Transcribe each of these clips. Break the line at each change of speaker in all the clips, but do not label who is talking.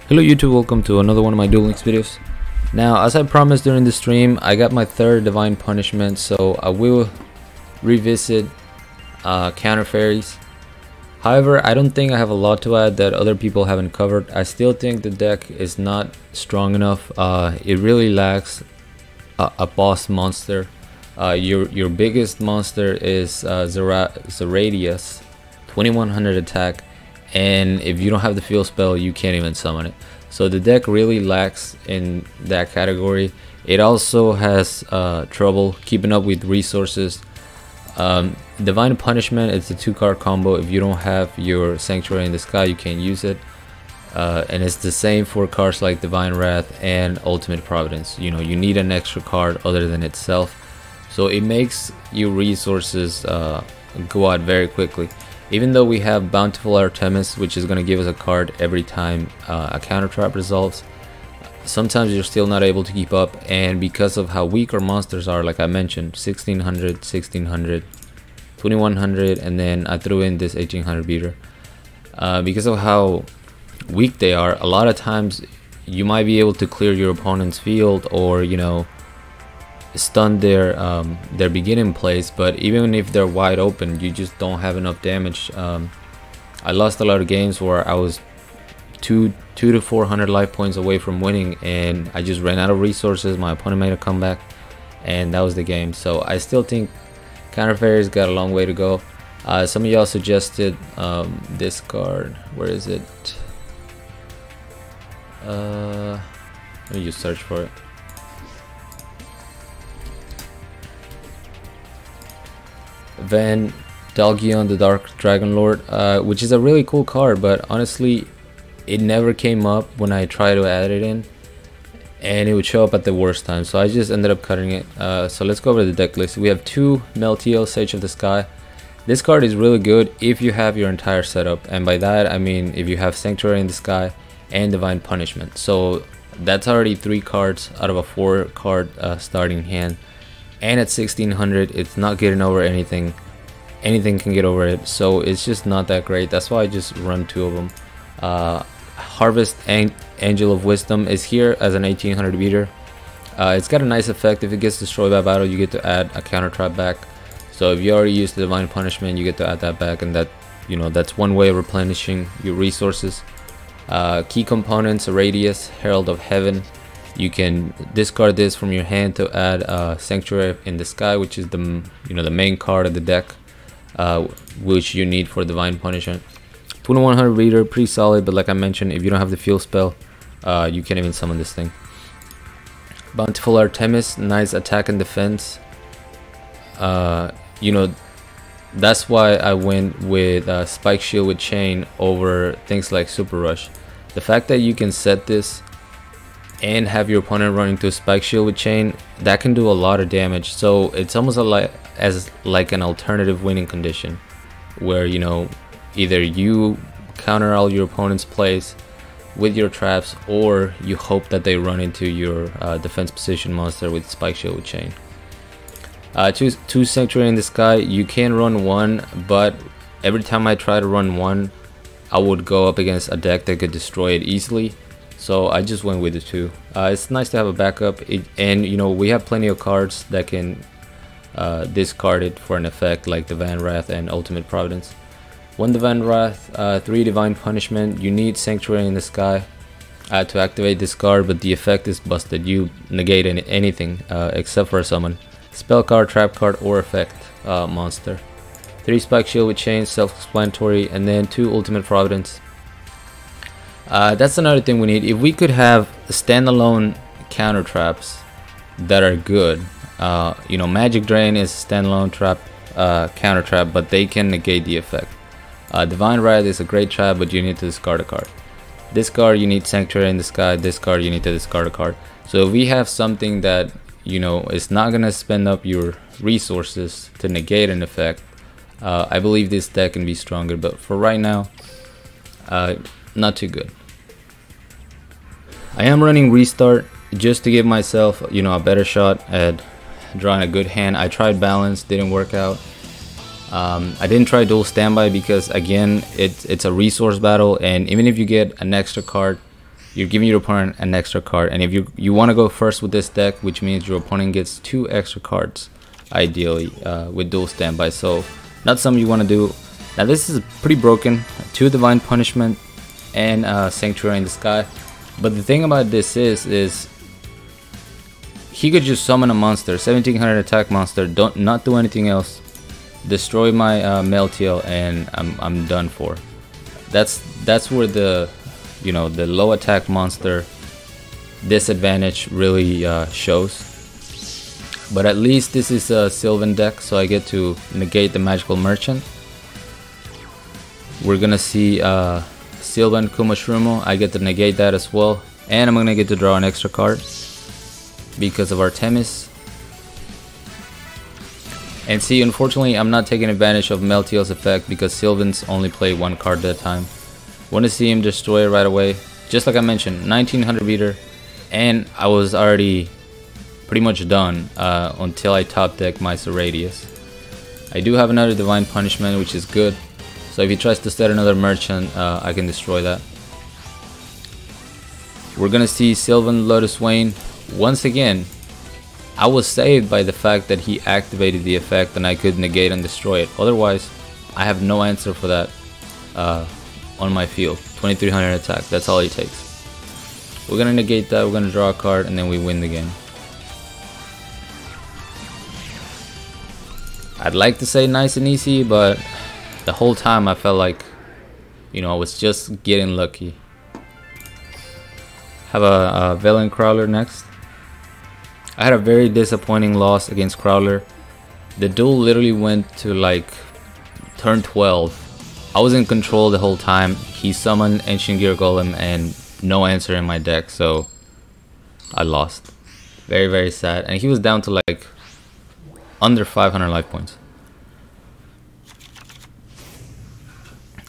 Hello YouTube, welcome to another one of my Duel Links videos. Now, as I promised during the stream, I got my third Divine Punishment, so I will revisit counter fairies. However, I don't think I have a lot to add that other people haven't covered. I still think the deck is not strong enough. It really lacks a boss monster. Your biggest monster is Zeradius, 2100 attack, and if you don't have the field spell, you can't even summon it. So the deck really lacks in that category. It also has trouble keeping up with resources. Divine Punishment, it's a 2-card combo. If you don't have your Sanctuary in the Sky, you can't use it. And it's the same for cards like Divine Wrath and Ultimate Providence. You know, you need an extra card other than itself. So it makes your resources go out very quickly. Even though we have Bountiful Artemis, which is going to give us a card every time a counter trap resolves, sometimes you're still not able to keep up, and because of how weak our monsters are, like I mentioned, 1600, 1600, 2100, and then I threw in this 1800 beater. Because of how weak they are, a lot of times you might be able to clear your opponent's field, or you know, stun their beginning plays, but even if they're wide open, you just don't have enough damage. I lost a lot of games where I was 200 to 400 life points away from winning, and I just ran out of resources. My opponent made a comeback, and that was the game. So I still think counter fairies got a long way to go. Some of y'all suggested this card. Where is it? Let me just search for it. Van Dalgion, the Dark Dragon Lord, which is a really cool card, but honestly it never came up when I tried to add it in, and it would show up at the worst time, so I just ended up cutting it. So let's go over the deck list. We have 2 Meltiel, Sage of the Sky. This card is really good if you have your entire setup, and by that I mean if you have Sanctuary in the Sky and Divine Punishment. So that's already 3 cards out of a 4-card starting hand. And at 1600, it's not getting over anything. Anything can get over it, so it's just not that great. That's why I just run 2 of them. Harvest Angel of Wisdom is here as an 1800 beater. It's got a nice effect. If it gets destroyed by battle, you get to add a counter trap back. So if you already used the Divine Punishment, you get to add that back, and that, you know, that's one way of replenishing your resources. Key components: a Radius, Herald of Heaven. You can discard this from your hand to add Sanctuary in the Sky, which is the main card of the deck, which you need for Divine Punishment. 2100 reader, pretty solid, but like I mentioned, if you don't have the field spell, you can't even summon this thing. Bountiful Artemis, nice attack and defense. You know, that's why I went with Spike Shield with Chain over things like Super Rush. The fact that you can set this and have your opponent run into a Spike Shield with Chain, that can do a lot of damage. So it's almost like an alternative winning condition, where, you know, either you counter all your opponent's plays with your traps, or you hope that they run into your defense position monster with Spike Shield with Chain. 2 Sanctuary in the Sky. You can run 1, but every time I try to run 1, I would go up against a deck that could destroy it easily. So I just went with the 2. It's nice to have a backup, and you know, we have plenty of cards that can discard it for an effect, like Divine Wrath and Ultimate Providence. 1 Divine Wrath, 3 Divine Punishment. You need Sanctuary in the Sky to activate this card, but the effect is busted. You negate anything except for a summon, spell card, trap card, or effect monster. 3 Spike Shield with Chain, self-explanatory, and then 2 Ultimate Providence. That's another thing we need. If we could have standalone counter traps that are good, you know, Magic Drain is a standalone trap, counter trap, but they can negate the effect. Divine Wrath is a great trap, but you need to discard a card. This card, you need Sanctuary in the Sky. This card, you need to discard a card. So if we have something that, you know, is not gonna spend up your resources to negate an effect, I believe this deck can be stronger. But for right now, not too good. I am running Restart just to give myself, you know, a better shot at drawing a good hand. I tried Balance, didn't work out. I didn't try Dual Standby because, again, it's a resource battle, and even if you get an extra card, you're giving your opponent an extra card. And if you want to go first with this deck, which means your opponent gets 2 extra cards, ideally, with dual standby. So not something you want to do. Now this is pretty broken. 2 Divine Punishment and Sanctuary in the Sky. But the thing about this is he could just summon a monster, 1700 attack monster, not do anything else, destroy my Meltiel, and I'm done for. That's where the the low attack monster disadvantage really shows. But at least this is a Sylvan deck, so I get to negate the Magical Merchant. We're gonna see Sylvan Kumashrumo. I get to negate that as well, and I'm gonna get to draw an extra card because of Artemis. And see, unfortunately, I'm not taking advantage of Meltiel's effect because Sylvans only play 1 card at a time. Want to see him destroy it right away. Just like I mentioned, 1900 meter, and I was already pretty much done until I top deck my Serradius. I do have another Divine Punishment, which is good. So if he tries to set another Merchant, I can destroy that. We're gonna see Sylvan Lotus Wayne. Once again, I was saved by the fact that he activated the effect and I could negate and destroy it. Otherwise, I have no answer for that on my field. 2300 attack, that's all it takes. We're gonna negate that, we're gonna draw a card, and then we win the game. I'd like to say nice and easy, but the whole time I felt like, I was just getting lucky. Have a Villain Crowler next. I had a very disappointing loss against Crowler. The duel literally went to like turn 12. I was in control the whole time. He summoned Ancient Gear Golem and no answer in my deck, so I lost. Very, very sad. And he was down to like under 500 life points.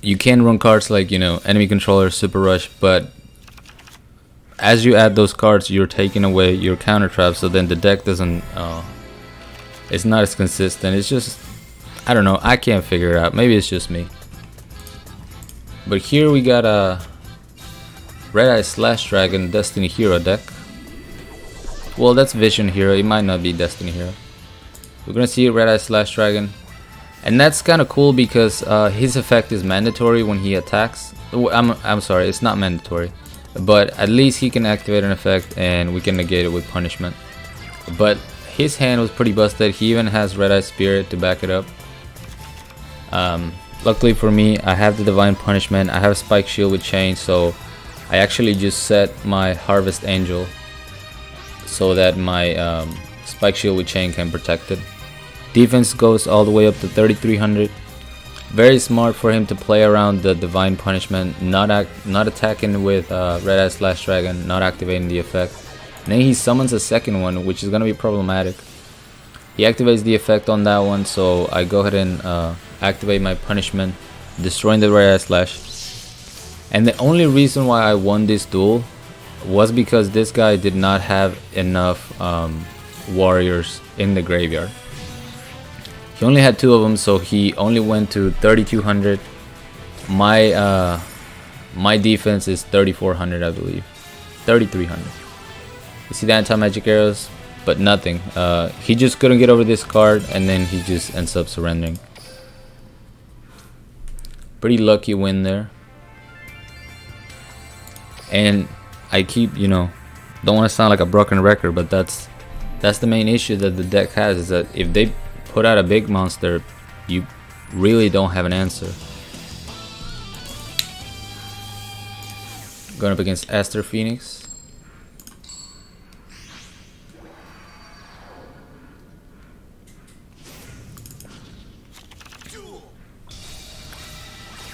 You can run cards like, Enemy Controller, Super Rush, but as you add those cards, you're taking away your counter traps, so then the deck doesn't, it's not as consistent. It's just, I don't know, I can't figure it out. Maybe it's just me. But here we got a Red Eye Slash Dragon Destiny Hero deck. Well, that's Vision Hero, it might not be Destiny Hero. We're gonna see Red Eye Slash Dragon. And that's kind of cool because his effect is mandatory when he attacks. I'm sorry, it's not mandatory. But at least he can activate an effect and we can negate it with punishment. But his hand was pretty busted. He even has Red Eye Spirit to back it up. Luckily for me, I have the Divine Punishment. I have a Spike Shield with Chain, so I actually just set my Harvest Angel so that my Spike Shield with Chain can protect it. Defense goes all the way up to 3300. Very smart for him to play around the Divine Punishment, not attacking with Red Eye Slash Dragon, not activating the effect. And then he summons a second one, which is going to be problematic. He activates the effect on that one, so I go ahead and activate my punishment, destroying the Red Eye Slash. And the only reason why I won this duel was because this guy did not have enough warriors in the graveyard. He only had 2 of them, so he only went to 3200. My my defense is 3400, I believe. 3300. You see the anti-magic arrows, but nothing. He just couldn't get over this card, and then he just ends up surrendering. Pretty lucky win there. And I keep, don't want to sound like a broken record, but that's the main issue that the deck has, is that if they put out a big monster, you really don't have an answer. Going up against Aster Phoenix.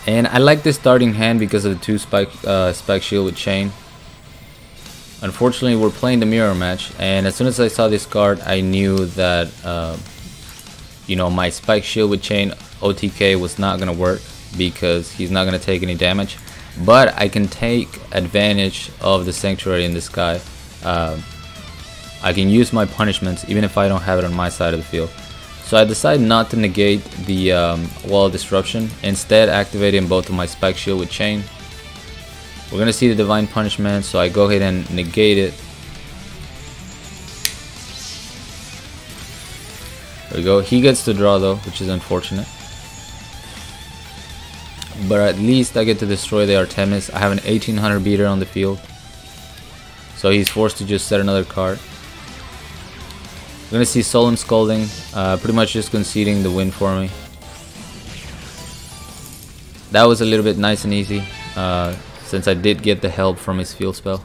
And I like this starting hand because of the 2 Spike Shield with Chain. Unfortunately, we're playing the mirror match, and as soon as I saw this card, I knew that my Spike Shield with Chain OTK was not gonna work because he's not gonna take any damage. But I can take advantage of the Sanctuary in the Sky. I can use my punishments even if I don't have it on my side of the field. So I decided not to negate the Wall of Disruption, instead activating both of my Spike Shield with Chain. We're gonna see the Divine Punishment, so I go ahead and negate it. There we go. He gets to draw though, which is unfortunate. But at least I get to destroy the Artemis. I have an 1800 beater on the field, so he's forced to just set another card. We're gonna see Solemn Scolding, pretty much just conceding the win for me. That was a little bit nice and easy, since I did get the help from his field spell.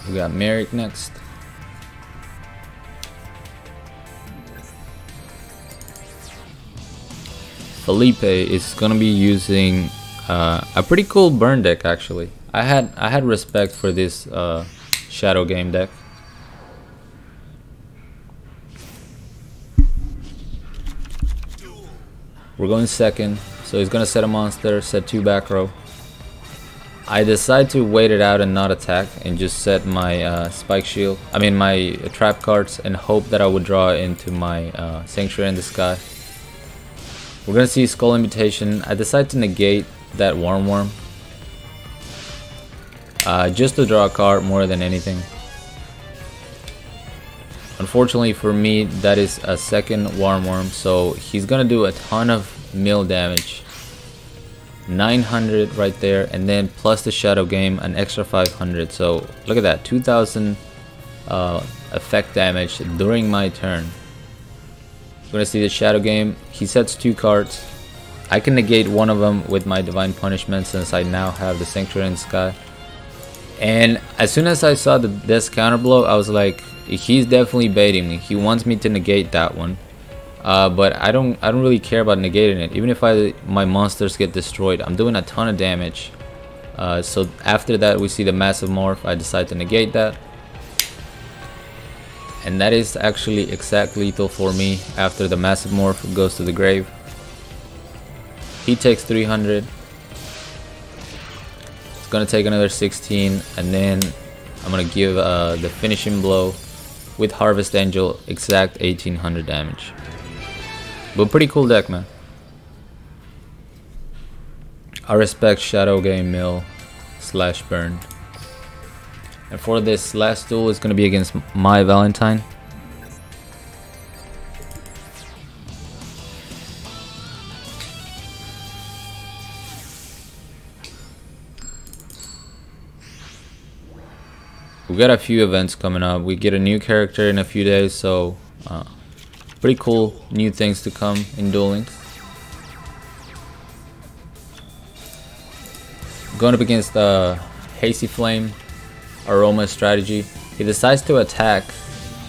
We got Merrick next. Felipe is gonna be using a pretty cool burn deck actually. I had respect for this Shadow Game deck. We're going second, so he's gonna set a monster, set 2 back row. I decide to wait it out and not attack and just set my spike shield, I mean my trap cards, and hope that I would draw into my Sanctuary in the Sky. We're gonna see Skull Invitation. I decide to negate that Worm, just to draw a card more than anything. Unfortunately for me, that is a second Worm, so he's gonna do a ton of mill damage. 900 right there, and then plus the Shadow Game, an extra 500. So look at that, 2000 effect damage during my turn. We're gonna see the Shadow Game. He sets 2 cards. I can negate one of them with my Divine Punishment since I now have the Sanctuary in the Sky. And as soon as I saw the Death Counter Blow, I was like, he's definitely baiting me. He wants me to negate that one, but I don't really care about negating it. Even if my monsters get destroyed, I'm doing a ton of damage. So after that, we see the Massive Morph. I decide to negate that, and that is actually exact lethal for me. After the Massive Morph goes to the grave, he takes 300. It's gonna take another 16, and then I'm gonna give the finishing blow with Harvest Angel, exact 1800 damage. But pretty cool deck, man. I respect Shadow Game Mill / Burn. And for this last duel, it's gonna be against my Valentine. We got a few events coming up. We get a new character in a few days, so pretty cool new things to come in Duel Links. Going up against Hazy Flame, Aroma Strategy. He decides to attack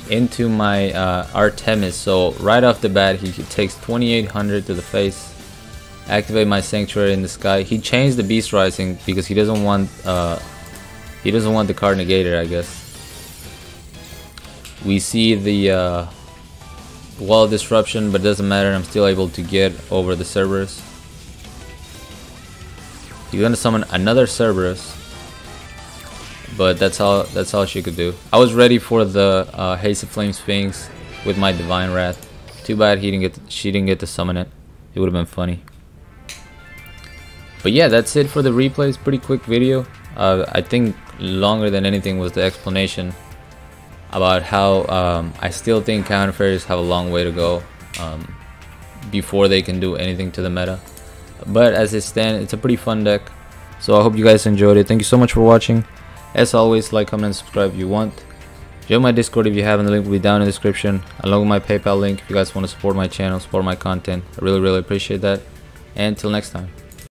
into my Artemis, so right off the bat he takes 2800 to the face. Activate my Sanctuary in the Sky. He changed the Beast Rising because he doesn't want the card negated, I guess. We see the Wall Disruption, but it doesn't matter. I'm still able to get over the Cerberus. He's gonna summon another Cerberus, but that's all she could do. I was ready for the Hazy Flame Sphinx with my Divine Wrath. Too bad she didn't get to summon it. It would have been funny. But yeah, that's it for the replays. Pretty quick video. I think longer than anything was the explanation about how I still think Counter Fairies have a long way to go before they can do anything to the meta. But as it stands, it's a pretty fun deck. So I hope you guys enjoyed it. Thank you so much for watching. As always, like, comment, and subscribe if you want. Join my Discord if you haven't. The link will be down in the description, along with my PayPal link if you guys want to support my channel, support my content. I really appreciate that. And until next time.